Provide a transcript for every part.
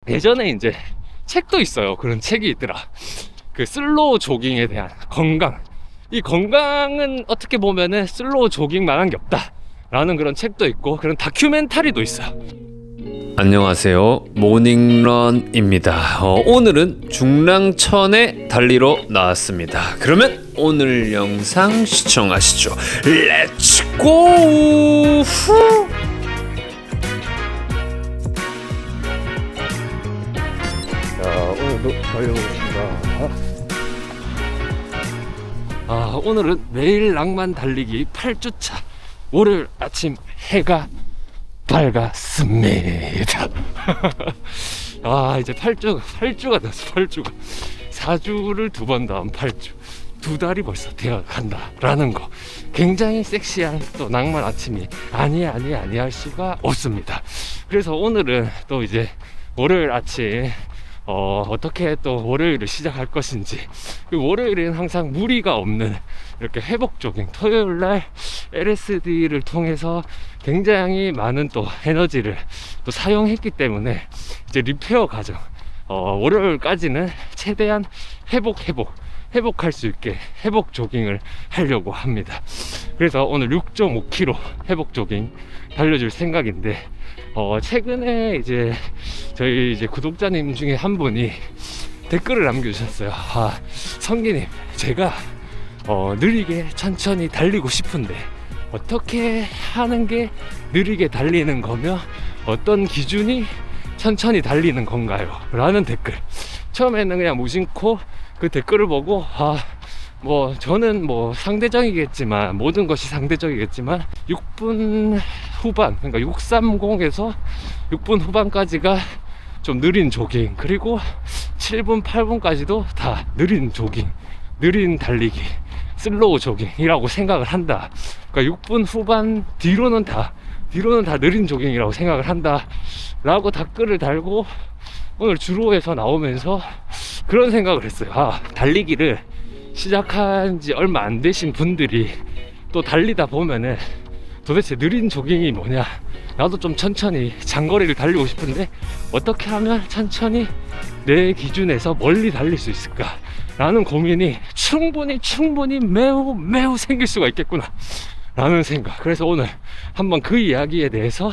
예전에 이제 책도 있어요. 그런 책이 있더라. 그 슬로우 조깅에 대한 건강. 이 건강은 어떻게 보면은 슬로우 조깅만한 게 없다 라는 그런 책도 있고, 그런 다큐멘터리도 있어요. 안녕하세요, 모닝런입니다. 오늘은 중랑천에 달리러 나왔습니다. 그러면 오늘 영상 시청하시죠. 렛츠고! 자, 오늘도 달려보겠습니다. 오늘은 매일 낭만 달리기 8주차. 월요일 아침 해가 밝았습니다. 이제 8주가 됐어. 8주가 4주를 2번 더한 8주, 2달이 벌써 되어 간다라는 거, 굉장히 섹시한 또 낭만 아침이 아니할 수가 없습니다. 그래서 오늘은 또 이제 월요일 아침 어떻게 또 월요일을 시작할 것인지, 그리고 월요일은 항상 무리가 없는 이렇게 회복 조깅, 토요일날 LSD를 통해서 굉장히 많은 또 에너지를 또 사용했기 때문에 이제 리페어 과정, 월요일까지는 최대한 회복할 수 있게 회복 조깅을 하려고 합니다. 그래서 오늘 6.5km 회복 조깅 달려줄 생각인데, 최근에 이제 저희 이제 구독자님 중에 한 분이 댓글을 남겨주셨어요. 성기님, 제가 느리게 천천히 달리고 싶은데 어떻게 하는 게 느리게 달리는 거며 어떤 기준이 천천히 달리는 건가요? 라는 댓글. 처음에는 그냥 무심코 그 댓글을 보고 저는 상대적이겠지만, 모든 것이 상대적이겠지만 6분 후반, 그러니까 630에서 6분 후반까지가 좀 느린 조깅, 그리고 7분 8분까지도 다 느린 조깅, 느린 달리기, 슬로우 조깅이라고 생각을 한다. 그러니까 6분 후반 뒤로는 다 느린 조깅이라고 생각을 한다 라고 댓글을 달고, 오늘 주로에서 나오면서 그런 생각을 했어요. 달리기를 시작한 지 얼마 안 되신 분들이 또 달리다 보면은 도대체 느린 조깅이 뭐냐, 나도 좀 천천히 장거리를 달리고 싶은데 어떻게 하면 천천히 내 기준에서 멀리 달릴 수 있을까 라는 고민이 충분히 매우 생길 수가 있겠구나 라는 생각. 그래서 오늘 한번 그 이야기에 대해서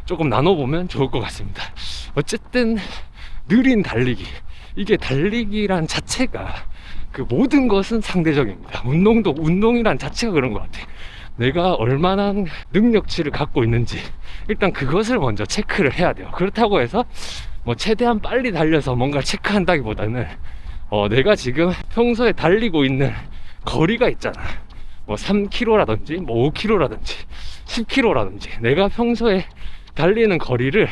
조금 나눠보면 좋을 것 같습니다. 어쨌든 느린 달리기, 이게 달리기란 자체가, 그 모든 것은 상대적입니다. 운동이란 자체가 그런 것 같아. 내가 얼마나 능력치를 갖고 있는지 일단 그것을 먼저 체크를 해야 돼요. 그렇다고 해서 최대한 빨리 달려서 뭔가 체크한다기보다는 내가 지금 평소에 달리고 있는 거리가 있잖아. 3km라든지 5km라든지 10km라든지 내가 평소에 달리는 거리를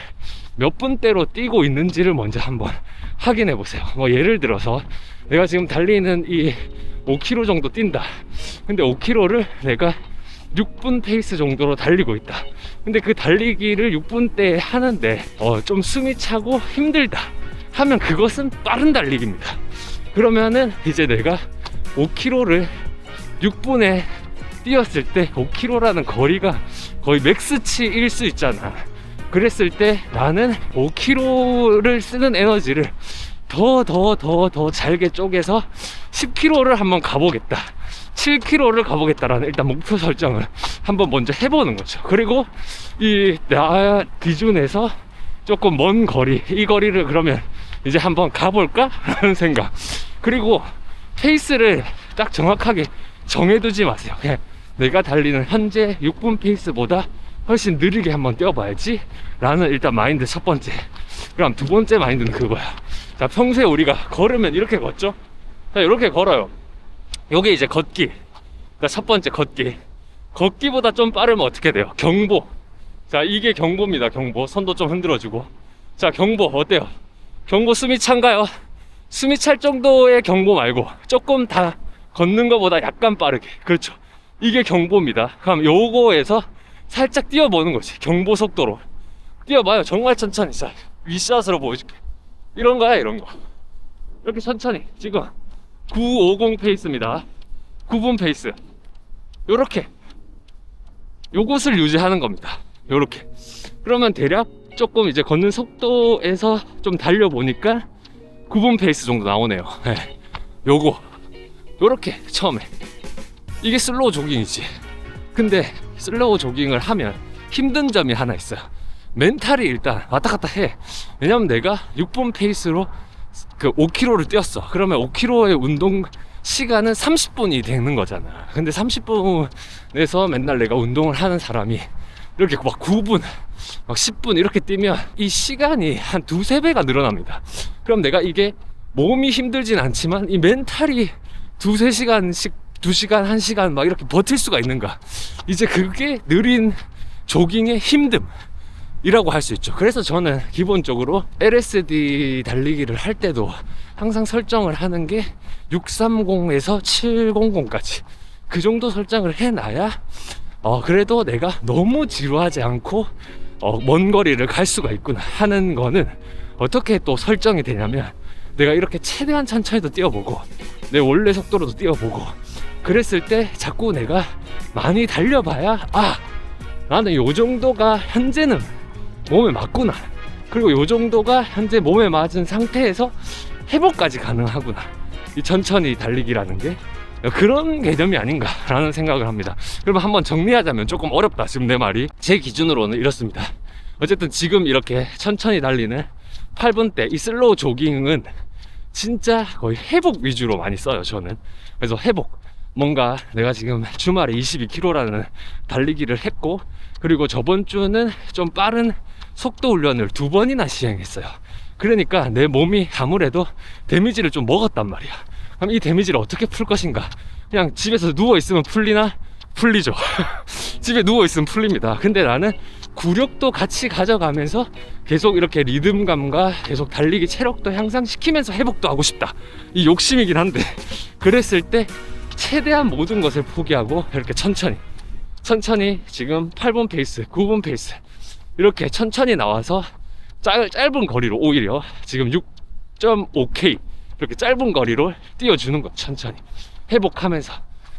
몇 분대로 뛰고 있는지를 먼저 한번 확인해 보세요. 예를 들어서 내가 지금 달리는 이 5km 정도 뛴다. 근데 5km를 내가 6분 페이스 정도로 달리고 있다. 근데 그 달리기를 6분대에 하는데 좀 숨이 차고 힘들다 하면 그것은 빠른 달리기입니다. 그러면은 이제 내가 5km를 6분에 뛰었을 때 5km라는 거리가 거의 맥스치일 수 있잖아. 그랬을 때 나는 5km를 쓰는 에너지를 더 잘게 쪼개서 10km를 한번 가보겠다, 7km를 가보겠다라는 일단 목표 설정을 한번 먼저 해보는 거죠. 그리고 나 기준에서 조금 먼 거리, 이 거리를 그러면 이제 한번 가볼까? 라는 생각. 그리고 페이스를 딱 정확하게 정해두지 마세요. 그냥 내가 달리는 현재 6분 페이스보다 훨씬 느리게 한번 뛰어봐야지 라는 일단 마인드 첫 번째. 그럼 두 번째 마인드는 그거야. 자, 평소에 우리가 걸으면 이렇게 걷죠? 자, 이렇게 걸어요. 요게 이제 걷기. 그러니까 첫 번째 걷기보다 좀 빠르면 어떻게 돼요? 경보. 자, 이게 경보입니다. 경보. 손도 좀 흔들어주고. 자, 경보 어때요? 경보 숨이 찬가요? 숨이 찰 정도의 경보 말고 조금 다 걷는 것보다 약간 빠르게. 그렇죠. 이게 경보입니다. 그럼 요거에서 살짝 뛰어보는 거지. 경보 속도로 뛰어봐요. 정말 천천히. 자, 윗샷으로 보여줄게. 이런 거야, 이런 거. 이렇게 천천히. 지금 950 페이스입니다. 9분 페이스. 요렇게 요것을 유지하는 겁니다. 요렇게. 그러면 대략 조금 이제 걷는 속도에서 좀 달려보니까 9분 페이스 정도 나오네요. 네. 요렇게 처음에 이게 슬로우 조깅이지. 근데 슬로우 조깅을 하면 힘든 점이 하나 있어요. 멘탈이 일단 왔다 갔다 해. 왜냐면 내가 6분 페이스로 그 5km를 뛰었어. 그러면 5km의 운동 시간은 30분이 되는 거잖아. 근데 30분에서 맨날 내가 운동을 하는 사람이 이렇게 막 9분, 막 10분 이렇게 뛰면 이 시간이 한 2-3배가 늘어납니다. 그럼 내가 이게 몸이 힘들진 않지만 이 멘탈이 2-3시간씩 2시간, 1시간 막 이렇게 버틸 수가 있는가. 이제 그게 느린 조깅의 힘듦이라고 할 수 있죠. 그래서 저는 기본적으로 LSD 달리기를 할 때도 항상 설정을 하는 게 630에서 700까지 그 정도 설정을 해놔야 그래도 내가 너무 지루하지 않고 먼 거리를 갈 수가 있구나 하는 거는 어떻게 또 설정이 되냐면 내가 이렇게 최대한 천천히도 뛰어보고 내 원래 속도로도 뛰어보고 그랬을 때 자꾸 내가 많이 달려봐야 나는 요 정도가 현재는 몸에 맞구나, 그리고 요 정도가 현재 몸에 맞은 상태에서 회복까지 가능하구나. 이 천천히 달리기라는 게 그런 개념이 아닌가라는 생각을 합니다. 그러면 한번 정리하자면 조금 어렵다 지금 내 말이. 제 기준으로는 이렇습니다. 어쨌든 지금 이렇게 천천히 달리는 8분대 이 슬로우 조깅은 진짜 거의 회복 위주로 많이 써요 저는. 그래서 회복, 뭔가 내가 지금 주말에 22km라는 달리기를 했고, 그리고 저번 주는 좀 빠른 속도 훈련을 2번이나 시행했어요. 그러니까 내 몸이 아무래도 데미지를 좀 먹었단 말이야. 그럼 이 데미지를 어떻게 풀 것인가? 그냥 집에서 누워있으면 풀리나? 풀리죠. 집에 누워있으면 풀립니다. 근데 나는 구력도 같이 가져가면서 계속 이렇게 리듬감과 계속 달리기 체력도 향상시키면서 회복도 하고 싶다, 이 욕심이긴 한데, 그랬을 때 최대한 모든 것을 포기하고 이렇게 천천히 지금 8분 페이스, 9분 페이스 이렇게 천천히 나와서 짧은 거리로 오히려 지금 6.5K 이렇게 짧은 거리로 뛰어주는 거, 천천히 회복하면서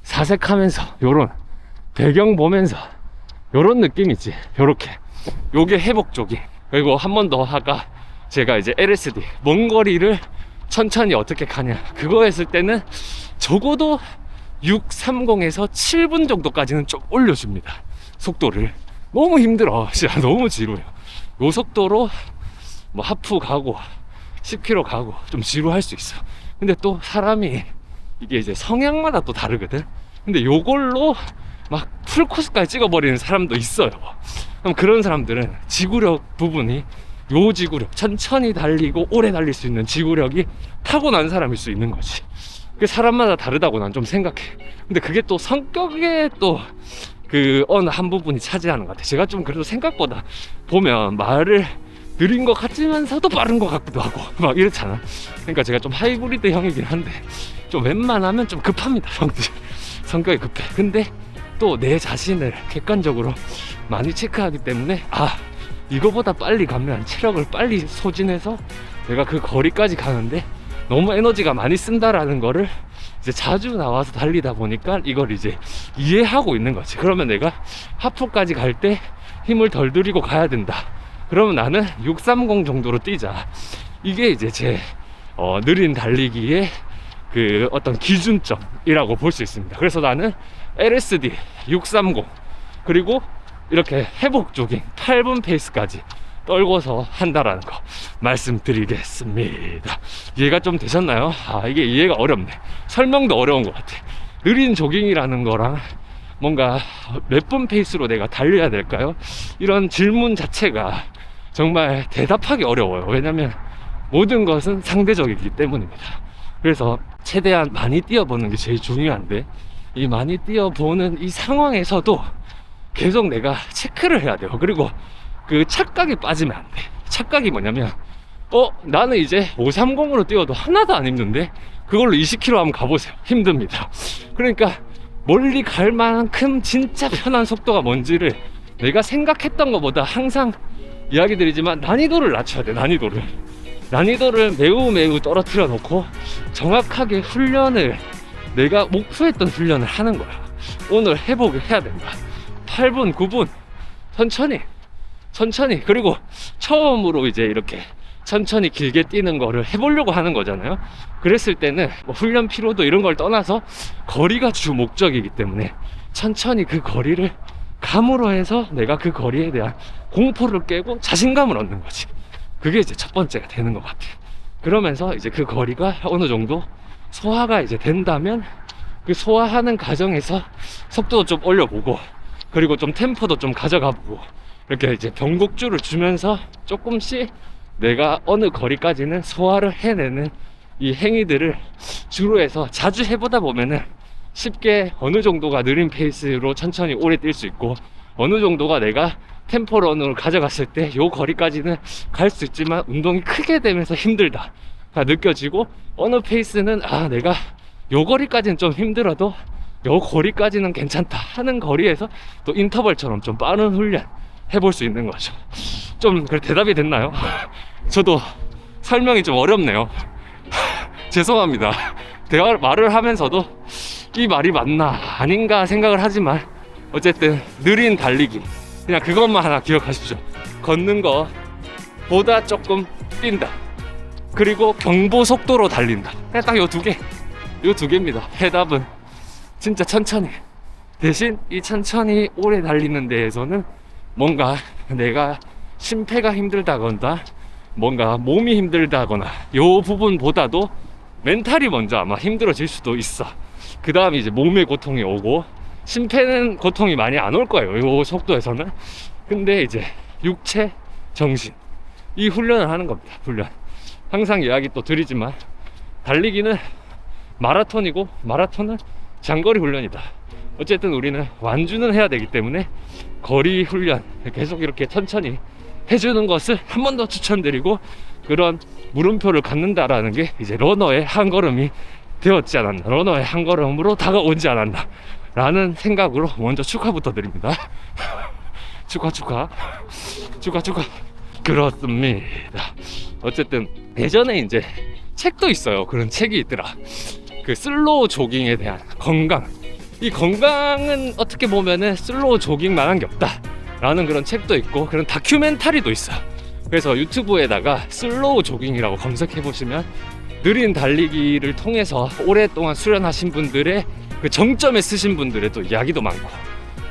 사색하면서 요런 배경 보면서 요런 느낌이지. 요게 회복 조깅. 그리고 한 번 더 하가 제가 이제 LSD 먼 거리를 천천히 어떻게 가냐 그거 했을 때는 적어도 630에서 7분 정도까지는 좀 올려줍니다. 속도를. 너무 힘들어. 진짜 너무 지루해요. 요 속도로 뭐 하프 가고 10km 가고 좀 지루할 수 있어. 근데 또 사람이 이게 이제 성향마다 또 다르거든. 근데 요걸로 막 풀코스까지 찍어버리는 사람도 있어요. 그럼 그런 사람들은 지구력 부분이, 요 지구력, 천천히 달리고 오래 달릴 수 있는 지구력이 타고난 사람일 수 있는 거지. 그게 사람마다 다르다고 난 좀 생각해. 근데 그게 또 성격에 또 그 어느 한 부분이 차지하는 것 같아. 제가 좀 그래도 생각보다 보면 말을 느린 것 같으면서도 빠른 것 같기도 하고 막 이렇잖아. 그러니까 제가 좀 하이브리드 형이긴 한데 좀 웬만하면 좀 급합니다. 성격이 급해. 근데 또 내 자신을 객관적으로 많이 체크하기 때문에 이거보다 빨리 가면 체력을 빨리 소진해서 내가 그 거리까지 가는데 너무 에너지가 많이 쓴다라는 거를 이제 자주 나와서 달리다 보니까 이걸 이제 이해하고 있는 거지. 그러면 내가 하프까지 갈 때 힘을 덜 들이고 가야 된다. 그러면 나는 630 정도로 뛰자. 이게 이제 제 느린 달리기의 그 어떤 기준점이라고 볼 수 있습니다. 그래서 나는 LSD 630 그리고 이렇게 회복 조깅 8분 페이스까지 떨궈서 한다라는 거 말씀드리겠습니다. 이해가 좀 되셨나요? 이게 이해가 어렵네. 설명도 어려운 것 같아. 느린 조깅이라는 거랑 뭔가 몇 분 페이스로 내가 달려야 될까요? 이런 질문 자체가 정말 대답하기 어려워요. 왜냐면 모든 것은 상대적이기 때문입니다. 그래서 최대한 많이 뛰어보는 게 제일 중요한데, 이 많이 뛰어보는 이 상황에서도 계속 내가 체크를 해야 돼요. 그리고 그 착각에 빠지면 안 돼. 착각이 뭐냐면 나는 이제 530으로 뛰어도 하나도 안 힘든데 그걸로 20km 한번 가보세요. 힘듭니다. 그러니까 멀리 갈 만큼 진짜 편한 속도가 뭔지를 내가 생각했던 것보다 항상 이야기 드리지만 난이도를 낮춰야 돼. 난이도를 매우 떨어뜨려 놓고 정확하게 훈련을, 내가 목표했던 훈련을 하는 거야. 오늘 회복을 해야 된다. 8분 9분 천천히 천천히, 그리고 처음으로 이제 이렇게 천천히 길게 뛰는 거를 해보려고 하는 거잖아요. 그랬을 때는 뭐 훈련 피로도 이런 걸 떠나서 거리가 주 목적이기 때문에 천천히 그 거리를 감으로 해서 내가 그 거리에 대한 공포를 깨고 자신감을 얻는 거지. 그게 이제 첫 번째가 되는 것 같아요. 그러면서 이제 그 거리가 어느 정도 소화가 이제 된다면 그 소화하는 과정에서 속도도 좀 올려보고, 그리고 좀 템포도 좀 가져가보고, 이렇게 이제 변곡주를 주면서 조금씩 내가 어느 거리까지는 소화를 해내는 이 행위들을 주로 해서 자주 해보다 보면은 쉽게 어느 정도가 느린 페이스로 천천히 오래 뛸 수 있고, 어느 정도가 내가 템포런으로 가져갔을 때 요 거리까지는 갈 수 있지만 운동이 크게 되면서 힘들다 가 느껴지고, 어느 페이스는 내가 요 거리까지는 좀 힘들어도 요 거리까지는 괜찮다 하는 거리에서 또 인터벌처럼 좀 빠른 훈련 해볼 수 있는 거죠. 좀 대답이 됐나요? 저도 설명이 좀 어렵네요. 죄송합니다. 말을 하면서도 이 말이 맞나 아닌가 생각을 하지만, 어쨌든 느린 달리기, 그냥 그것만 하나 기억하십시오. 걷는 거 보다 조금 뛴다, 그리고 경보 속도로 달린다. 그냥 딱 요 두 개입니다. 해답은 진짜 천천히. 대신 이 천천히 오래 달리는 데에서는 뭔가 내가 심폐가 힘들다거나 뭔가 몸이 힘들다거나 요 부분보다도 멘탈이 먼저 아마 힘들어질 수도 있어. 그 다음에 이제 몸의 고통이 오고, 심폐는 고통이 많이 안 올 거예요, 요 속도에서는. 근데 이제 육체, 정신, 이 훈련을 하는 겁니다. 훈련. 항상 이야기 또 드리지만 달리기는 마라톤이고, 마라톤은 장거리 훈련이다. 어쨌든 우리는 완주는 해야 되기 때문에 거리 훈련 계속 이렇게 천천히 해주는 것을 한 번 더 추천드리고, 그런 물음표를 갖는다라는 게 이제 러너의 한 걸음이 되었지 않았나, 러너의 한 걸음으로 다가오지 않았나 라는 생각으로 먼저 축하부터 드립니다. 축하. 그렇습니다. 어쨌든 예전에 이제 책도 있어요. 그런 책이 있더라. 그 슬로우 조깅에 대한 건강. 이 건강은 어떻게 보면은 슬로우 조깅만한 게 없다 라는 그런 책도 있고, 그런 다큐멘터리도 있어요. 그래서 유튜브에다가 슬로우 조깅이라고 검색해 보시면 느린 달리기를 통해서 오랫동안 수련하신 분들의 그 정점에 쓰신 분들의 또 이야기도 많고,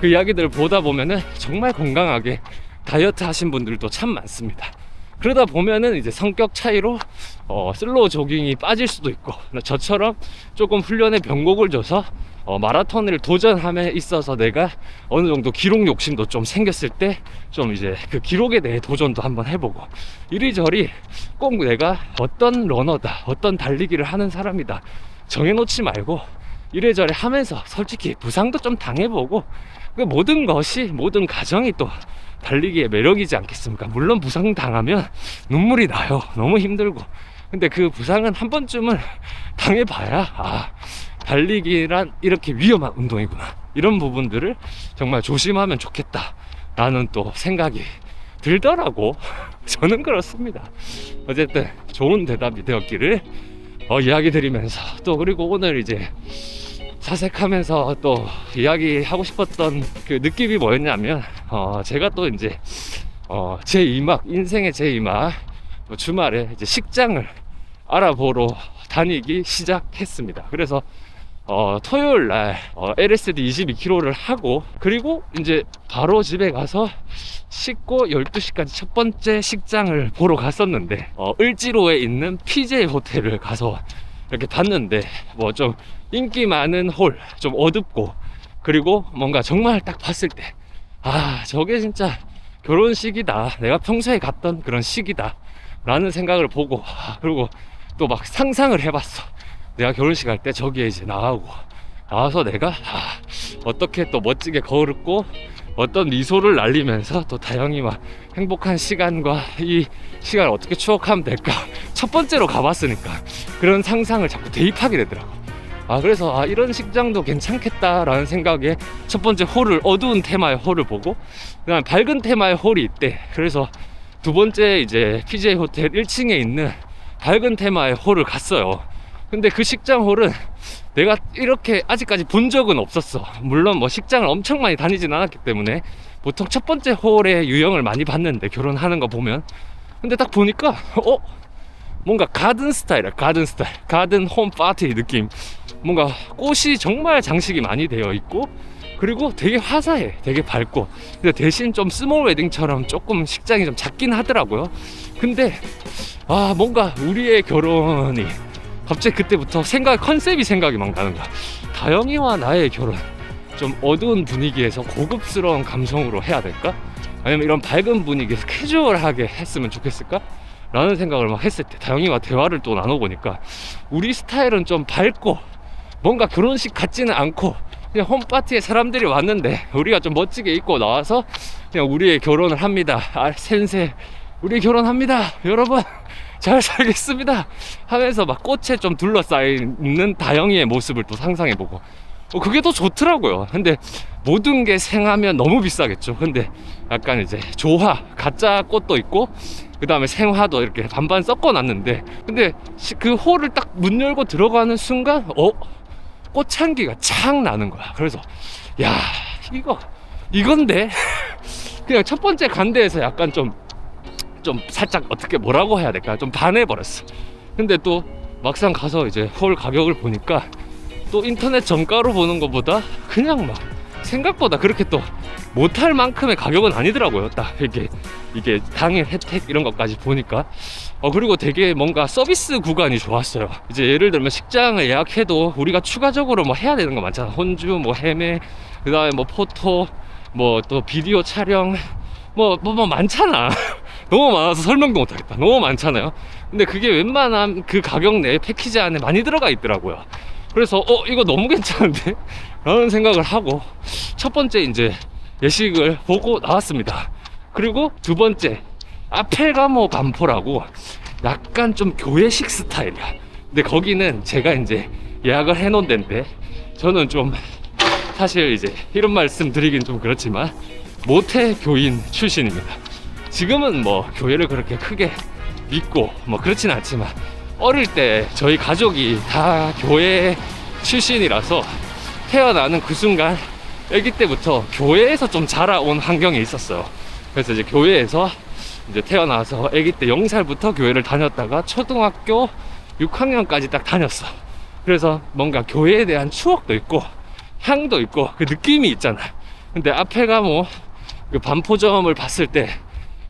그 이야기들을 보다 보면은 정말 건강하게 다이어트 하신 분들도 참 많습니다. 그러다 보면은 이제 성격 차이로 슬로우 조깅이 빠질 수도 있고, 저처럼 조금 훈련에 변곡을 줘서 마라톤을 도전함에 있어서 내가 어느 정도 기록 욕심도 좀 생겼을 때 좀 이제 그 기록에 대해 도전도 한번 해보고, 이리저리 꼭 내가 어떤 러너다, 어떤 달리기를 하는 사람이다 정해놓지 말고 이래저래 하면서 솔직히 부상도 좀 당해보고, 그 모든 것이, 모든 과정이 또 달리기의 매력이지 않겠습니까? 물론 부상 당하면 눈물이 나요. 너무 힘들고. 근데 그 부상은 한 번쯤은 당해봐야 달리기란 이렇게 위험한 운동이구나, 이런 부분들을 정말 조심하면 좋겠다 라는 또 생각이 들더라고. 저는 그렇습니다. 어쨌든 좋은 대답이 되었기를 이야기 드리면서, 또 그리고 오늘 이제 사색하면서 또 이야기하고 싶었던 그 느낌이 뭐였냐면, 제가 또 이제 제2막, 인생의 제2막 주말에 이제 식장을 알아보러 다니기 시작했습니다. 그래서 토요일 날 LSD 22km를 하고, 그리고 이제 바로 집에 가서 씻고 12시까지 첫 번째 식장을 보러 갔었는데, 을지로에 있는 PJ 호텔을 가서 이렇게 봤는데, 뭐 좀 인기 많은 홀, 좀 어둡고, 그리고 뭔가 정말 딱 봤을 때 저게 진짜 결혼식이다, 내가 평소에 갔던 그런 식이다 라는 생각을 보고, 그리고 또 막 상상을 해봤어. 내가 결혼식 할 때 저기에 이제 나와서 내가 어떻게 또 멋지게 걸었고, 어떤 미소를 날리면서 또 다영이 막 행복한 시간과 이 시간을 어떻게 추억하면 될까, 첫 번째로 가봤으니까 그런 상상을 자꾸 대입하게 되더라고. 그래서 이런 식장도 괜찮겠다라는 생각에 첫 번째 홀을, 어두운 테마의 홀을 보고, 그다음 밝은 테마의 홀이 있대. 그래서 두 번째 이제 PJ 호텔 1층에 있는 밝은 테마의 홀을 갔어요. 근데 그 식장 홀은 내가 이렇게 아직까지 본 적은 없었어. 물론 뭐 식장을 엄청 많이 다니진 않았기 때문에 보통 첫 번째 홀의 유형을 많이 봤는데, 결혼하는 거 보면. 근데 딱 보니까 뭔가 가든 스타일이야. 가든 스타일, 가든 홈 파티 느낌. 뭔가 꽃이 정말 장식이 많이 되어 있고, 그리고 되게 화사해, 되게 밝고. 근데 대신 좀 스몰 웨딩처럼 조금 식장이 좀 작긴 하더라고요. 근데 뭔가 우리의 결혼이 갑자기 그때부터 컨셉이 생각이 막 나는 거야. 다영이와 나의 결혼, 좀 어두운 분위기에서 고급스러운 감성으로 해야 될까? 아니면 이런 밝은 분위기에서 캐주얼하게 했으면 좋겠을까? 라는 생각을 막 했을 때, 다영이와 대화를 또 나눠보니까 우리 스타일은 좀 밝고 뭔가 결혼식 같지는 않고, 그냥 홈파티에 사람들이 왔는데 우리가 좀 멋지게 입고 나와서 그냥 우리의 결혼을 합니다. 센세 우리 결혼합니다 여러분, 잘 살겠습니다 하면서 막 꽃에 좀 둘러싸이는 다영이의 모습을 또 상상해보고, 그게 더 좋더라고요. 근데 모든 게 생하면 너무 비싸겠죠. 근데 약간 이제 조화, 가짜 꽃도 있고 그 다음에 생화도 이렇게 반반 섞어놨는데, 근데 그 홀을 딱 문 열고 들어가는 순간 꽃향기가 착 나는 거야. 그래서 야, 이건데 그냥 첫 번째 간 데에서 약간 좀 살짝 어떻게 뭐라고 해야 될까, 좀 반해버렸어. 근데 또 막상 가서 이제 홀 가격을 보니까 또 인터넷 정가로 보는 것보다 그냥 막 생각보다 그렇게 또 못할 만큼의 가격은 아니더라고요. 딱 이게 당일 혜택 이런 것까지 보니까. 그리고 되게 뭔가 서비스 구간이 좋았어요. 이제 예를 들면 식장을 예약해도 우리가 추가적으로 뭐 해야 되는 거 많잖아. 혼주, 뭐 헤매, 그 다음에 뭐 포토, 뭐 또 비디오 촬영, 뭐 많잖아. 너무 많아서 설명도 못하겠다. 너무 많잖아요. 근데 그게 웬만한 그 가격 내에 패키지 안에 많이 들어가 있더라고요. 그래서 이거 너무 괜찮은데? 라는 생각을 하고 첫 번째 이제 예식을 보고 나왔습니다. 그리고 두 번째, 아펠가모 반포라고 약간 좀 교회식 스타일이야. 근데 거기는 제가 이제 예약을 해놓은 데인데, 저는 좀 사실 이제 이런 말씀 드리긴 좀 그렇지만 모태 교인 출신입니다. 지금은 뭐 교회를 그렇게 크게 믿고 뭐 그렇진 않지만, 어릴 때 저희 가족이 다 교회 출신이라서 태어나는 그 순간 아기 때부터 교회에서 좀 자라온 환경이 있었어요. 그래서 이제 교회에서 이제 태어나서 아기 때 0살부터 교회를 다녔다가 초등학교 6학년까지 딱 다녔어. 그래서 뭔가 교회에 대한 추억도 있고 향도 있고 그 느낌이 있잖아. 근데 아펠가모 그 반포점을 봤을 때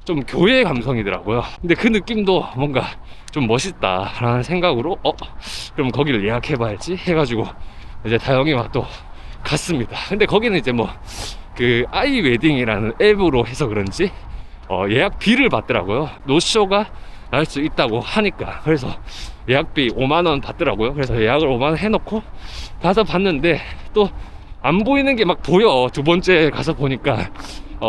좀 교회 감성이더라고요. 근데 그 느낌도 뭔가 좀 멋있다라는 생각으로 그럼 거기를 예약해봐야지 해가지고 이제 다영이와 또 갔습니다. 근데 거기는 이제 뭐 그 아이 웨딩이라는 앱으로 해서 그런지 예약비를 받더라고요. 노쇼가 날 수 있다고 하니까. 그래서 예약비 5만원 받더라고요. 그래서 예약을 5만원 해놓고 가서 봤는데 또 안 보이는 게 막 보여. 두 번째 가서 보니까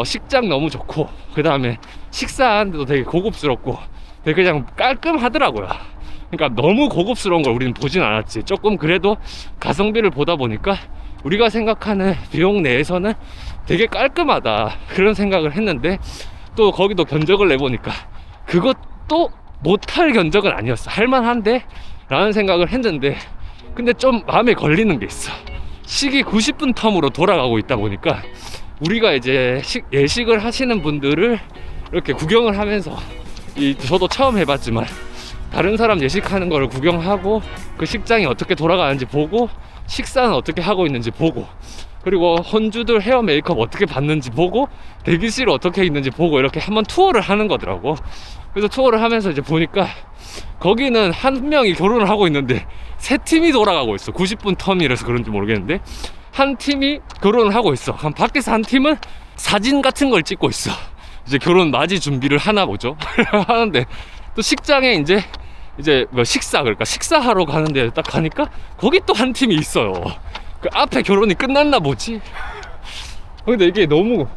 식장 너무 좋고, 그 다음에 식사하는데도 되게 고급스럽고 되게 그냥 깔끔하더라고요. 그러니까 너무 고급스러운 걸 우리는 보진 않았지. 조금 그래도 가성비를 보다 보니까 우리가 생각하는 비용 내에서는 되게 깔끔하다 그런 생각을 했는데, 또 거기도 견적을 내보니까 그것도 못할 견적은 아니었어. 할만한데? 라는 생각을 했는데, 근데 좀 마음에 걸리는 게 있어. 식이 90분 텀으로 돌아가고 있다 보니까 우리가 이제 예식을 하시는 분들을 이렇게 구경을 하면서, 저도 처음 해봤지만 다른 사람 예식하는 거를 구경하고 그 식장이 어떻게 돌아가는지 보고, 식사는 어떻게 하고 있는지 보고, 그리고 혼주들 헤어 메이크업 어떻게 받는지 보고, 대기실 어떻게 있는지 보고, 이렇게 한번 투어를 하는 거더라고. 그래서 투어를 하면서 이제 보니까 거기는 한 명이 결혼을 하고 있는데 세 팀이 돌아가고 있어. 90분 텀이라서 그런지 모르겠는데 한 팀이 결혼을 하고 있어. 그럼 밖에서 한 팀은 사진 같은 걸 찍고 있어. 이제 결혼 맞이 준비를 하나 보죠. 하는데 또 식장에 이제 뭐 그러니까 식사하러 가는데 딱 가니까 거기 또 한 팀이 있어요. 그 앞에 결혼이 끝났나 보지. 근데 이게 너무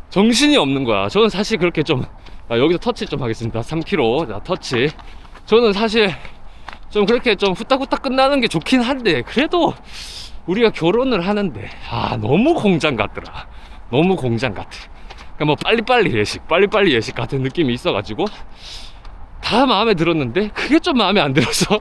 정신이 없는 거야. 저는 사실 그렇게 좀 여기서 터치 좀 하겠습니다. 3km 자 터치. 저는 사실 좀 그렇게 좀 후딱후딱 끝나는 게 좋긴 한데, 그래도 우리가 결혼을 하는데 너무 공장 같더라. 너무 공장 같아. 그러니까 뭐 빨리빨리 예식 같은 느낌이 있어가지고 다 마음에 들었는데 그게 좀 마음에 안 들어서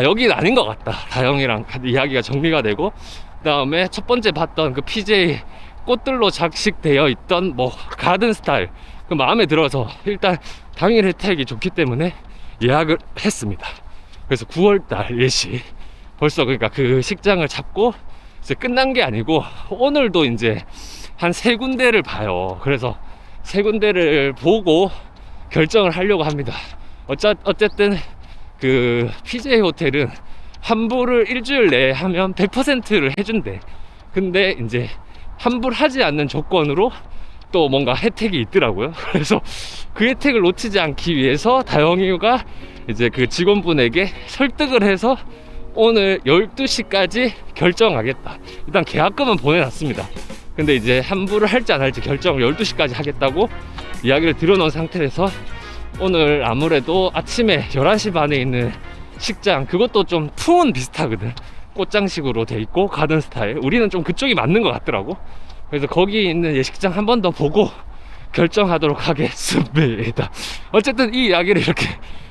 여긴 아닌 것 같다. 다영이랑 이야기가 정리가 되고, 그 다음에 첫 번째 봤던 그 PJ 꽃들로 장식되어 있던 뭐 가든 스타일 그 마음에 들어서 일단 당일 혜택이 좋기 때문에 예약을 했습니다. 그래서 9월달 예시 벌써 그러니까 그 식장을 잡고 이제 끝난 게 아니고 오늘도 이제 한 3군데를 봐요. 그래서 3군데를 보고 결정을 하려고 합니다. 어쨌든 그 PJ 호텔은 환불을 일주일 내에 하면 100%를 해준대. 근데 이제 환불하지 않는 조건으로 또 뭔가 혜택이 있더라고요. 그래서 그 혜택을 놓치지 않기 위해서 다영이가 이제 그 직원분에게 설득을 해서 오늘 12시까지 결정하겠다. 일단 계약금은 보내놨습니다. 근데 이제 환불을 할지 안 할지 결정을 12시까지 하겠다고 이야기를 드려놓은 상태에서 오늘 아무래도 아침에 11시 반에 있는 식장, 그것도 좀 풍은 비슷하거든. 꽃장식으로 돼 있고 가든 스타일. 우리는 좀 그쪽이 맞는 것 같더라고. 그래서 거기 있는 예식장 한 번 더 보고 결정하도록 하겠습니다. 어쨌든 이 이야기를 이렇게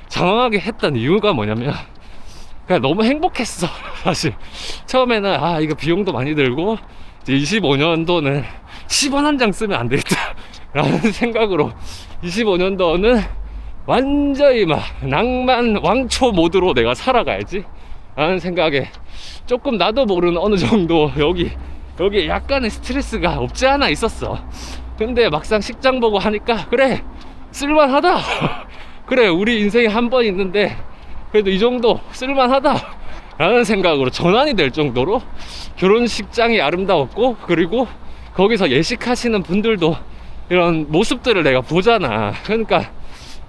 장황하게 했던 이유가 뭐냐면 그냥 너무 행복했어. 사실 처음에는 이거 비용도 많이 들고 이제 25년도는 10원 한 장 쓰면 안 되겠다 라는 생각으로 25년도는 완전히 막 낭만 왕초 모드로 내가 살아가야지 라는 생각에 조금 나도 모르는 어느 정도 여기에 약간의 스트레스가 없지 않아 있었어. 근데 막상 식장 보고 하니까 그래 쓸만하다. 그래 우리 인생에 한 번 있는데 그래도 이 정도 쓸만하다 라는 생각으로 전환이 될 정도로 결혼식장이 아름다웠고, 그리고 거기서 예식하시는 분들도 이런 모습들을 내가 보잖아. 그러니까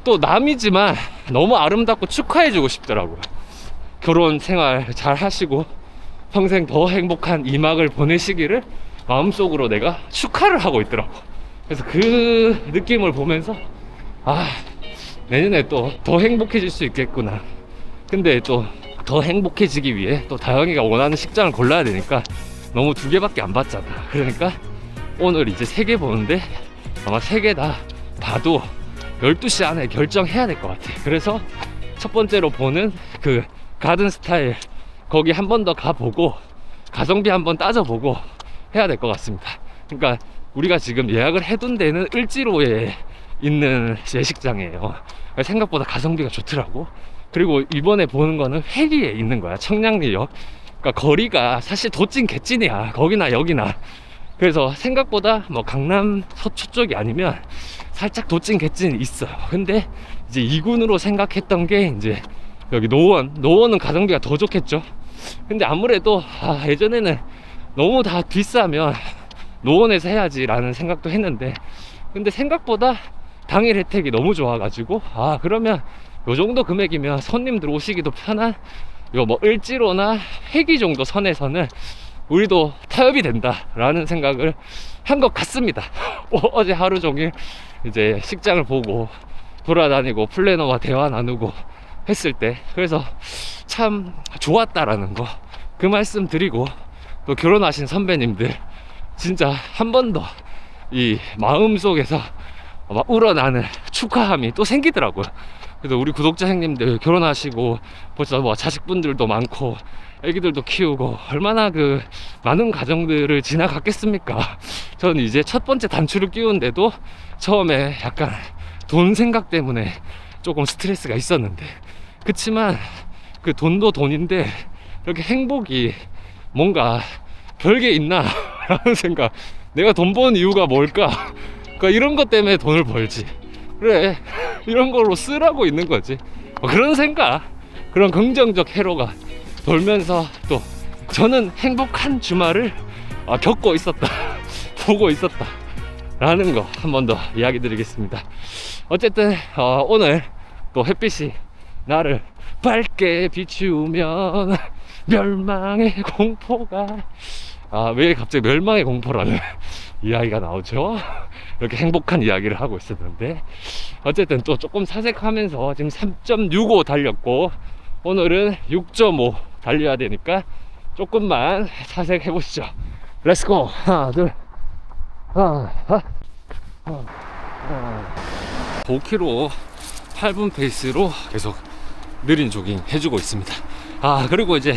또 남이지만 너무 아름답고 축하해주고 싶더라고요. 결혼 생활 잘 하시고 평생 더 행복한 이막을 보내시기를 마음속으로 내가 축하를 하고 있더라고. 그래서 그 느낌을 보면서 내년에 또 더 행복해질 수 있겠구나. 근데 또 더 행복해지기 위해 또 다영이가 원하는 식장을 골라야 되니까 너무 2개밖에 안 봤잖아. 그러니까 오늘 이제 3개 보는데 아마 3개 다 봐도 12시 안에 결정해야 될 것 같아. 그래서 첫 번째로 보는 그 가든 스타일 거기 한 번 더 가보고 가성비 한번 따져보고 해야 될 것 같습니다. 그러니까 우리가 지금 예약을 해둔 데는 을지로에 있는 예식장이에요. 생각보다 가성비가 좋더라고. 그리고 이번에 보는 거는 회리에 있는 거야. 청량리역. 그러니까 거리가 사실 도찐 개찐이야. 거기나 여기나. 그래서 생각보다 뭐 강남 서초 쪽이 아니면 살짝 도찐 개찐이 있어요. 근데 이제 2군으로 생각했던 게 이제 여기 노원은 가성비가 더 좋겠죠. 근데 아무래도 예전에는 너무 다 비싸면 노원에서 해야지 라는 생각도 했는데, 근데 생각보다 당일 혜택이 너무 좋아가지고 그러면 요 정도 금액이면 손님들 오시기도 편한 요 뭐 을지로나 회기 정도 선에서는 우리도 타협이 된다 라는 생각을 한 것 같습니다. 어제 하루 종일 이제 식장을 보고 돌아다니고 플래너와 대화 나누고 했을 때 그래서 참 좋았다라는 거 그 말씀 드리고, 또 결혼하신 선배님들 진짜 한 번 더 이 마음속에서 막 우러나는 축하함이 또 생기더라고요. 그래서 우리 구독자 형님들 결혼하시고 벌써 뭐 자식분들도 많고 애기들도 키우고 얼마나 그 많은 가정들을 지나갔겠습니까. 저는 이제 첫 번째 단추를 끼우는데도 처음에 약간 돈 생각 때문에 조금 스트레스가 있었는데, 그치만 그 돈도 돈인데 이렇게 행복이 뭔가 별게 있나 라는 생각. 내가 돈 버는 이유가 뭘까? 그러니까 이런 것 때문에 돈을 벌지. 그래 이런 걸로 쓰라고 있는 거지. 그런 생각, 그런 긍정적 회로가 돌면서 또 저는 행복한 주말을 겪고 있었다 보고 있었다 라는 거 한 번 더 이야기 드리겠습니다. 어쨌든 오늘 또 햇빛이 나를 밝게 비추면 멸망의 공포가 왜 갑자기 멸망의 공포라는 이야기가 나오죠. 이렇게 행복한 이야기를 하고 있었는데, 어쨌든 또 조금 사색하면서 지금 3.65 달렸고 오늘은 6.5 달려야 되니까 조금만 사색해 보시죠. 렛츠고. 하나 둘 5km 8분 페이스로 계속 느린 조깅 해주고 있습니다. 그리고 이제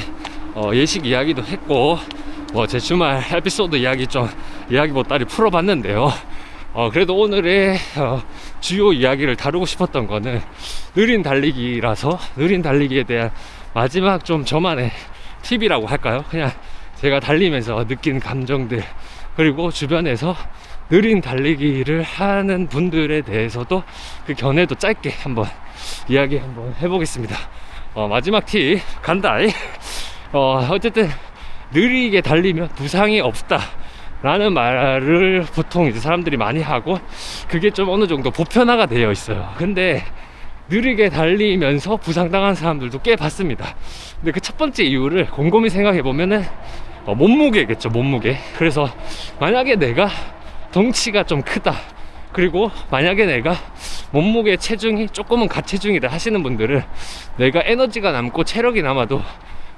예식 이야기도 했고 뭐 제 주말 에피소드 이야기 좀 이야기 보따리 풀어봤는데요. 그래도 오늘의 주요 이야기를 다루고 싶었던 거는 느린 달리기라서 느린 달리기에 대한 마지막 좀 저만의 팁이라고 할까요? 그냥 제가 달리면서 느낀 감정들, 그리고 주변에서 느린 달리기를 하는 분들에 대해서도 그 견해도 짧게 한번 이야기 한번 해보겠습니다. 마지막 팁 간다이. 어쨌든 느리게 달리면 부상이 없다 라는 말을 보통 이제 사람들이 많이 하고, 그게 좀 어느 정도 보편화가 되어 있어요. 근데 느리게 달리면서 부상당한 사람들도 꽤 봤습니다. 근데 그 첫 번째 이유를 곰곰이 생각해 보면은 몸무게겠죠, 몸무게. 그래서 만약에 내가 덩치가 좀 크다, 그리고 만약에 내가 몸무게 체중이 조금은 가체중이다 하시는 분들은 내가 에너지가 남고 체력이 남아도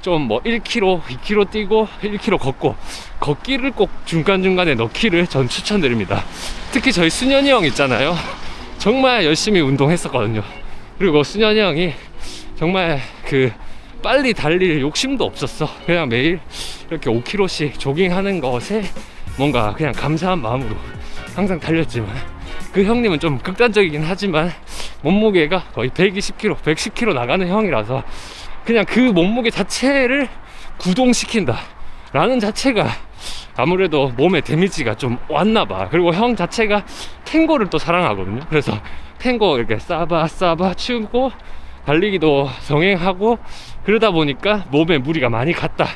좀 뭐 1km, 2km 뛰고 1km 걷고, 걷기를 꼭 중간중간에 넣기를 전 추천드립니다. 특히 저희 순현이 형 있잖아요. 정말 열심히 운동했었거든요. 그리고 순현이 형이 정말 그 빨리 달릴 욕심도 없었어. 그냥 매일 이렇게 5km씩 조깅하는 것에 뭔가 그냥 감사한 마음으로 항상 달렸지만, 그 형님은 좀 극단적이긴 하지만 몸무게가 거의 120kg, 110kg 나가는 형이라서 그냥 그 몸무게 자체를 구동시킨다 라는 자체가 아무래도 몸에 데미지가 좀 왔나봐. 그리고 형 자체가 탱고를 또 사랑하거든요. 그래서 탱고 이렇게 싸바 치우고 달리기도 병행하고, 그러다 보니까 몸에 무리가 많이 갔다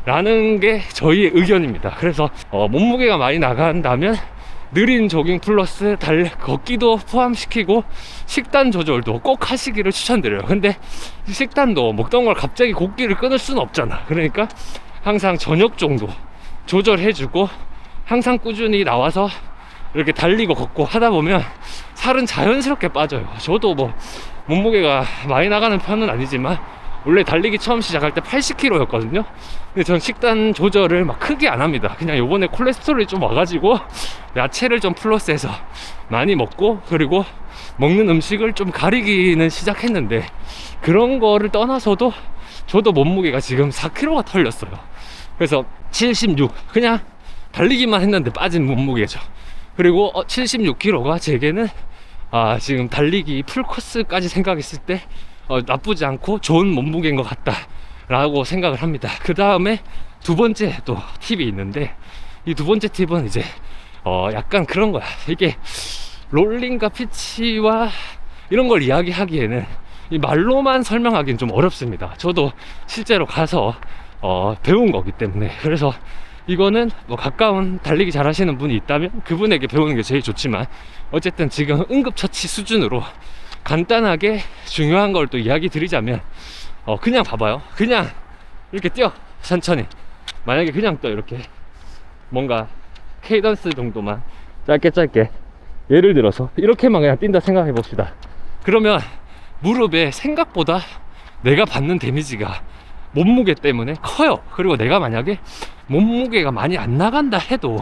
라는 게 저희의 의견입니다. 그래서 몸무게가 많이 나간다면 느린 조깅 플러스 걷기도 포함시키고 식단 조절도 꼭 하시기를 추천드려요. 근데 식단도 먹던 걸 갑자기 고기를 끊을 수는 없잖아. 그러니까 항상 저녁 정도 조절해주고 항상 꾸준히 나와서 이렇게 달리고 걷고 하다 보면 살은 자연스럽게 빠져요. 저도 뭐 몸무게가 많이 나가는 편은 아니지만 원래 달리기 처음 시작할 때 80kg였거든요. 근데 전 식단 조절을 막 크게 안 합니다. 그냥 요번에 콜레스테롤이 좀 와가지고 야채를 좀 플러스해서 많이 먹고, 그리고 먹는 음식을 좀 가리기는 시작했는데, 그런 거를 떠나서도 저도 몸무게가 지금 4kg가 털렸어요. 그래서 76, 그냥 달리기만 했는데 빠진 몸무게죠. 그리고 76kg가 제게는 지금 달리기 풀코스까지 생각했을 때 나쁘지 않고 좋은 몸무게인 것 같다 라고 생각을 합니다. 그 다음에 두 번째 또 팁이 있는데, 이 두 번째 팁은 이제 약간 그런 거야. 이게 롤링과 피치와 이런 걸 이야기하기에는 이 말로만 설명하기는 좀 어렵습니다. 저도 실제로 가서 배운 거기 때문에. 그래서 이거는 뭐 가까운 달리기 잘 하시는 분이 있다면 그분에게 배우는 게 제일 좋지만, 어쨌든 지금 응급처치 수준으로 간단하게 중요한 걸 또 이야기 드리자면, 그냥 봐봐요. 그냥 이렇게 뛰어, 천천히. 만약에 그냥 또 이렇게 뭔가 케이던스 정도만 짧게 예를 들어서 이렇게만 그냥 뛴다 생각해 봅시다. 그러면 무릎에 생각보다 내가 받는 데미지가 몸무게 때문에 커요. 그리고 내가 만약에 몸무게가 많이 안 나간다 해도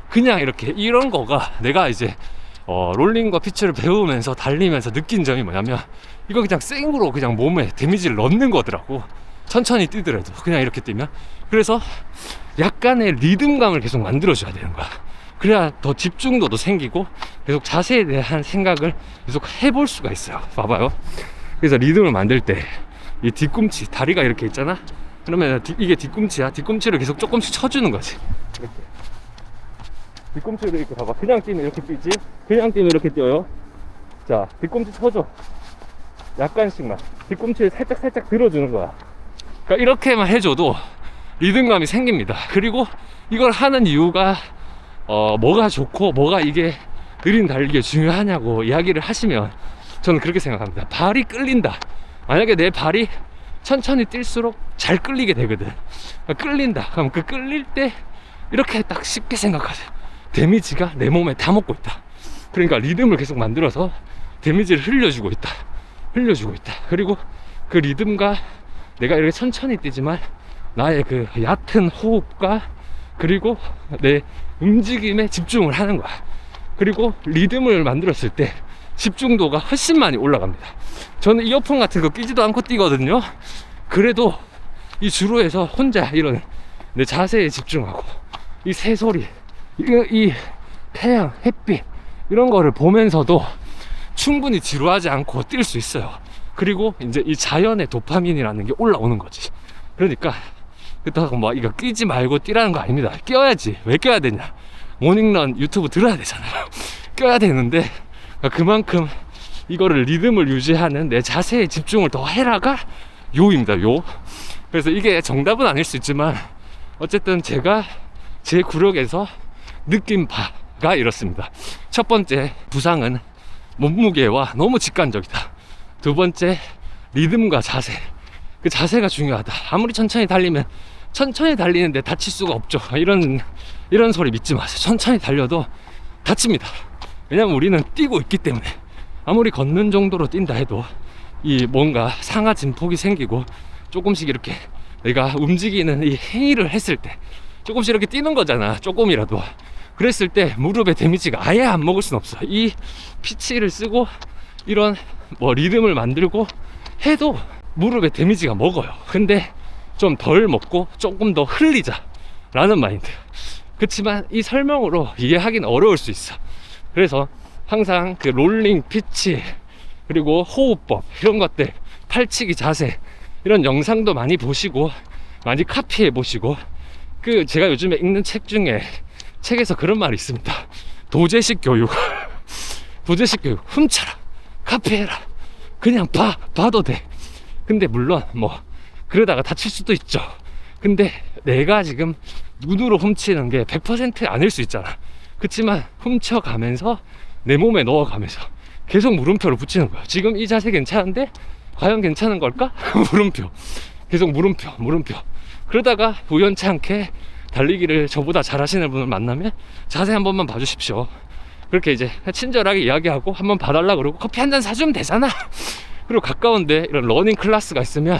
그냥 이렇게 이런 거가, 내가 이제 롤링과 피치를 배우면서 달리면서 느낀 점이 뭐냐면, 이거 그냥 생으로 그냥 몸에 데미지를 넣는 거더라고. 천천히 뛰더라도 그냥 이렇게 뛰면. 그래서 약간의 리듬감을 계속 만들어줘야 되는 거야. 그래야 더 집중도도 생기고 계속 자세에 대한 생각을 계속 해볼 수가 있어요. 봐봐요. 그래서 리듬을 만들 때 이 뒤꿈치, 다리가 이렇게 있잖아. 그러면 이게 뒤꿈치야. 뒤꿈치를 계속 조금씩 쳐주는 거지. 이렇게 뒤꿈치를 이렇게 봐봐. 그냥 뛰면 이렇게 뛰지, 그냥 뛰면 이렇게 뛰어요. 자, 뒤꿈치 쳐줘. 약간씩만 뒤꿈치를 살짝 들어주는 거야. 그러니까 이렇게만 해줘도 리듬감이 생깁니다. 그리고 이걸 하는 이유가 뭐가 좋고 뭐가 이게 느린 달리기에 중요하냐고 이야기를 하시면 저는 그렇게 생각합니다. 발이 끌린다. 만약에 내 발이 천천히 뛸수록 잘 끌리게 되거든. 그러니까 끌린다. 그럼 그 끌릴 때 이렇게 딱 쉽게 생각하세요. 데미지가 내 몸에 다 먹고 있다. 그러니까 리듬을 계속 만들어서 데미지를 흘려주고 있다. 그리고 그 리듬과 내가 이렇게 천천히 뛰지만 나의 그 얕은 호흡과 그리고 내 움직임에 집중을 하는 거야. 그리고 리듬을 만들었을 때 집중도가 훨씬 많이 올라갑니다. 저는 이어폰 같은 거 끼지도 않고 뛰거든요. 그래도 이 주로에서 혼자 이런 내 자세에 집중하고 이 새소리, 이 태양, 햇빛 이런 거를 보면서도 충분히 지루하지 않고 뛸 수 있어요. 그리고 이제 이 자연의 도파민이라는 게 올라오는 거지. 그러니까 그렇다고 뭐 이거 끼지 말고 뛰라는 거 아닙니다. 껴야지. 왜 껴야 되냐? 모닝런 유튜브 들어야 되잖아요. 껴야 되는데 그만큼 이거를 리듬을 유지하는 내 자세에 집중을 더 해라가 요입니다. 요. 그래서 이게 정답은 아닐 수 있지만 어쨌든 제가 제 구력에서 느낀 바가 이렇습니다. 첫 번째 부상은 몸무게와 너무 직관적이다. 두 번째 리듬과 자세. 그 자세가 중요하다. 아무리 천천히 달리면 천천히 달리는데 다칠 수가 없죠. 이런 소리 믿지 마세요. 천천히 달려도 다칩니다. 왜냐면 우리는 뛰고 있기 때문에. 아무리 걷는 정도로 뛴다 해도 이 뭔가 상하 진폭이 생기고 조금씩 이렇게 내가 움직이는 이 행위를 했을 때 조금씩 이렇게 뛰는 거잖아. 조금이라도. 그랬을 때 무릎에 데미지가 아예 안 먹을 순 없어. 이 피치를 쓰고 이런 뭐 리듬을 만들고 해도 무릎에 데미지가 먹어요. 근데 좀 덜 먹고 조금 더 흘리자 라는 마인드. 그렇지만 이 설명으로 이해하기는 어려울 수 있어. 그래서 항상 그 롤링 피치 그리고 호흡법 이런 것들, 팔치기 자세 이런 영상도 많이 보시고 많이 카피해 보시고, 그 제가 요즘에 읽는 책 중에 책에서 그런 말이 있습니다. 도제식 교육. 도제식 교육. 훔쳐라, 카피해라, 그냥 봐도 돼. 근데 물론 뭐 그러다가 다칠 수도 있죠. 근데 내가 지금 눈으로 훔치는 게 100% 아닐 수 있잖아. 그렇지만 훔쳐가면서 내 몸에 넣어가면서 계속 물음표를 붙이는 거야. 지금 이 자세 괜찮은데 과연 괜찮은 걸까? 물음표. 계속 물음표. 그러다가 우연치 않게 달리기를 저보다 잘하시는 분을 만나면 자세 한 번만 봐주십시오. 그렇게 이제 친절하게 이야기하고 한번 봐달라 그러고 커피 한 잔 사주면 되잖아. 그리고 가까운데 이런 러닝 클래스가 있으면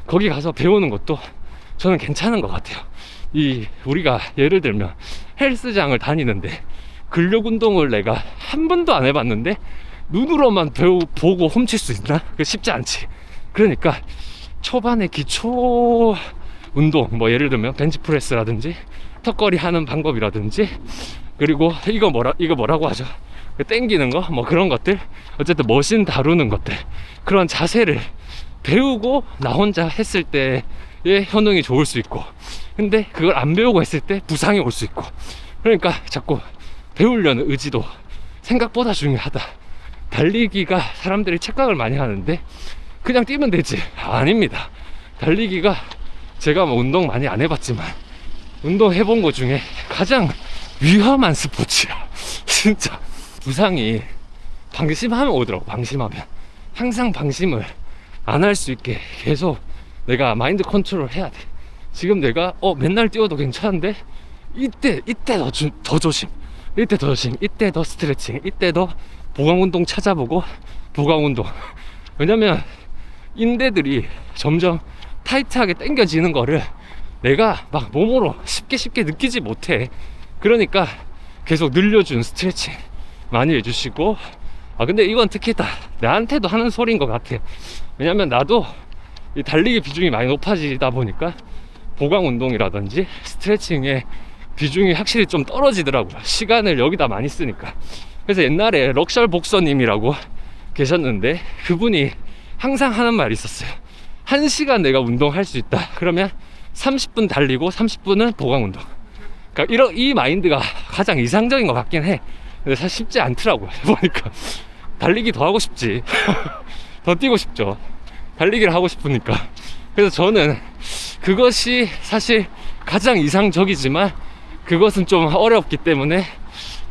거기 가서 배우는 것도 저는 괜찮은 것 같아요. 우리가 예를 들면 헬스장을 다니는데 근력 운동을 내가 한 번도 안 해봤는데 눈으로만 보고 훔칠 수 있나? 그게 쉽지 않지. 그러니까 초반에 기초 운동, 뭐 예를 들면 벤치프레스라든지 턱걸이 하는 방법이라든지, 그리고 이거 뭐라고 하죠? 땡기는 거, 뭐 그런 것들, 어쨌든 머신 다루는 것들, 그런 자세를 배우고 나 혼자 했을 때의 효능이 좋을 수 있고, 근데 그걸 안 배우고 했을 때 부상이 올 수 있고. 그러니까 자꾸 배우려는 의지도 생각보다 중요하다. 달리기가 사람들이 착각을 많이 하는데 그냥 뛰면 되지. 아닙니다. 달리기가 제가 뭐 운동 많이 안 해봤지만 운동 해본 것 중에 가장 위험한 스포츠야. 진짜 부상이 방심하면 오더라고. 방심하면 항상 방심을 안 할 수 있게 계속 내가 마인드 컨트롤 해야 돼. 지금 내가 맨날 뛰어도 괜찮은데 이때 더 조심, 이때 더 스트레칭, 이때 더 보강운동 찾아보고 보강운동. 왜냐면 인대들이 점점 타이트하게 당겨지는 거를 내가 막 몸으로 쉽게 느끼지 못해. 그러니까 계속 늘려준 스트레칭 많이 해주시고. 근데 이건 특히 다 나한테도 하는 소리인 것 같아. 왜냐면 나도 이 달리기 비중이 많이 높아지다 보니까 보강운동이라든지 스트레칭의 비중이 확실히 좀 떨어지더라고요. 시간을 여기다 많이 쓰니까. 그래서 옛날에 럭셜 복서님이라고 계셨는데 그분이 항상 하는 말이 있었어요. 1시간 내가 운동할 수 있다. 그러면 30분 달리고 30분은 보강운동. 그러니까 이 마인드가 가장 이상적인 것 같긴 해. 근데 사실 쉽지 않더라고요. 보니까 달리기 더 하고 싶지. 더 뛰고 싶죠. 달리기를 하고 싶으니까. 그래서 저는 그것이 사실 가장 이상적이지만 그것은 좀 어렵기 때문에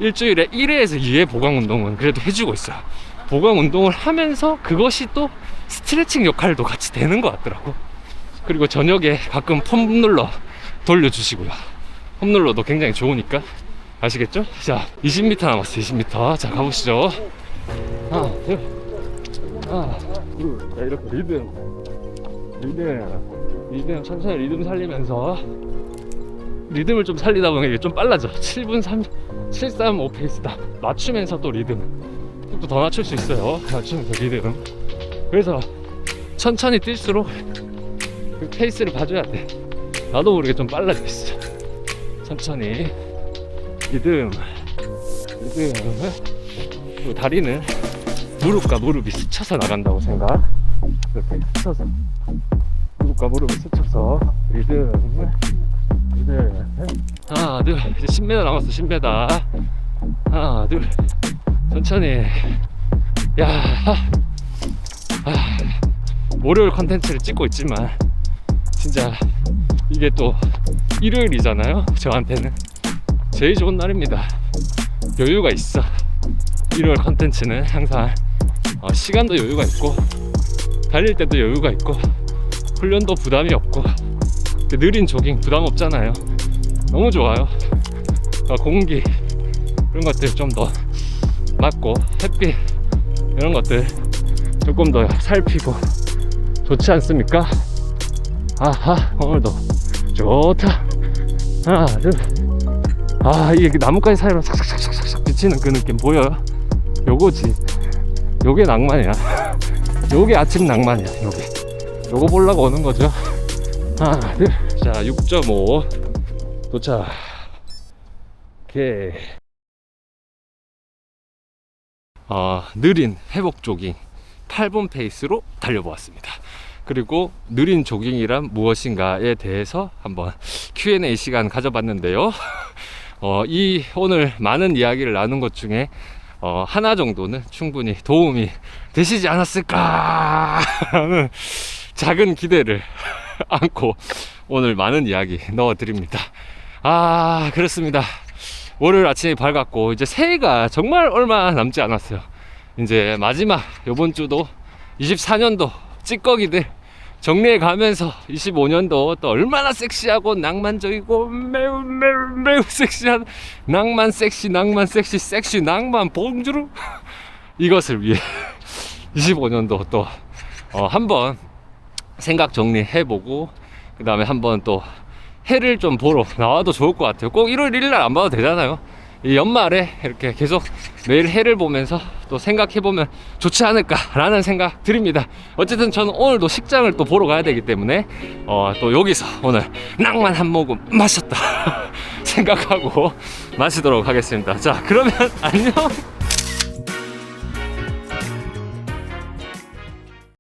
일주일에 1회에서 2회 보강운동은 그래도 해주고 있어요. 보강운동을 하면서 그것이 또 스트레칭 역할도 같이 되는 것 같더라고. 그리고 저녁에 가끔 폼롤러 돌려주시고요. 폼롤러도 굉장히 좋으니까. 아시겠죠? 자, 20m 남았어요. 20m. 자, 가보시죠. 하나, 둘, 자, 이렇게 리듬 천천히 리듬 살리면서, 리듬을 좀 살리다 보면 이게 좀 빨라져. 7분 735 페이스다. 맞추면서 또 리듬 또 더 낮출 수 있어요. 맞추면서 리듬. 그래서 천천히 뛸수록 그 페이스를 봐줘야 돼. 나도 모르게 좀 빨라져 있어. 천천히. 리듬. 그리고 다리는 무릎과 무릎이 스쳐서 나간다고 생각. 이렇게 스쳐서 무릎과 무릎이 스쳐서 리듬. 하나 둘. 이제 10m 남았어. 10m. 하나 둘. 천천히. 야, 월요일 컨텐츠를 찍고 있지만 진짜 이게 또 일요일이잖아요. 저한테는 제일 좋은 날입니다. 여유가 있어. 일요일 컨텐츠는 항상 시간도 여유가 있고 달릴 때도 여유가 있고 훈련도 부담이 없고 느린 조깅 부담 없잖아요. 너무 좋아요. 공기 그런 것들 좀 더 맞고 햇빛 이런 것들 조금 더 살피고 좋지 않습니까? 아하, 오늘도 좋다. 하나 둘. 이게 나뭇가지 사이로 삭삭삭삭삭 비치는 그 느낌 보여요? 요거지. 요게 낭만이야. 요게 아침 낭만이야. 요거 보려고 오는 거죠. 하나 둘. 자, 6.5 도착. 오케이. 느린 회복 조깅 8분 페이스로 달려보았습니다. 그리고 느린 조깅이란 무엇인가에 대해서 한번 Q&A 시간 가져봤는데요. 오늘 많은 이야기를 나눈 것 중에 하나 정도는 충분히 도움이 되시지 않았을까 하는 작은 기대를 안고 오늘 많은 이야기 넣어드립니다. 그렇습니다. 월요일 아침이 밝았고 이제 새해가 정말 얼마 남지 않았어요. 이제 마지막 요번 주도 24년도 찌꺼기들 정리해 가면서 25년도 또 얼마나 섹시하고 낭만적이고 매우 섹시한 낭만 섹시 낭만 봉주루 이것을 위해 25년도 또 한번 생각 정리해보고 그 다음에 한번 또 해를 좀 보러 나와도 좋을 것 같아요. 꼭 일요일 1일 날 안 봐도 되잖아요. 이 연말에 이렇게 계속 매일 해를 보면서 또 생각해보면 좋지 않을까라는 생각 드립니다. 어쨌든 저는 오늘도 식장을 또 보러 가야 되기 때문에 또 여기서 오늘 낭만 한 모금 마셨다 생각하고 마시도록 하겠습니다. 자, 그러면 안녕.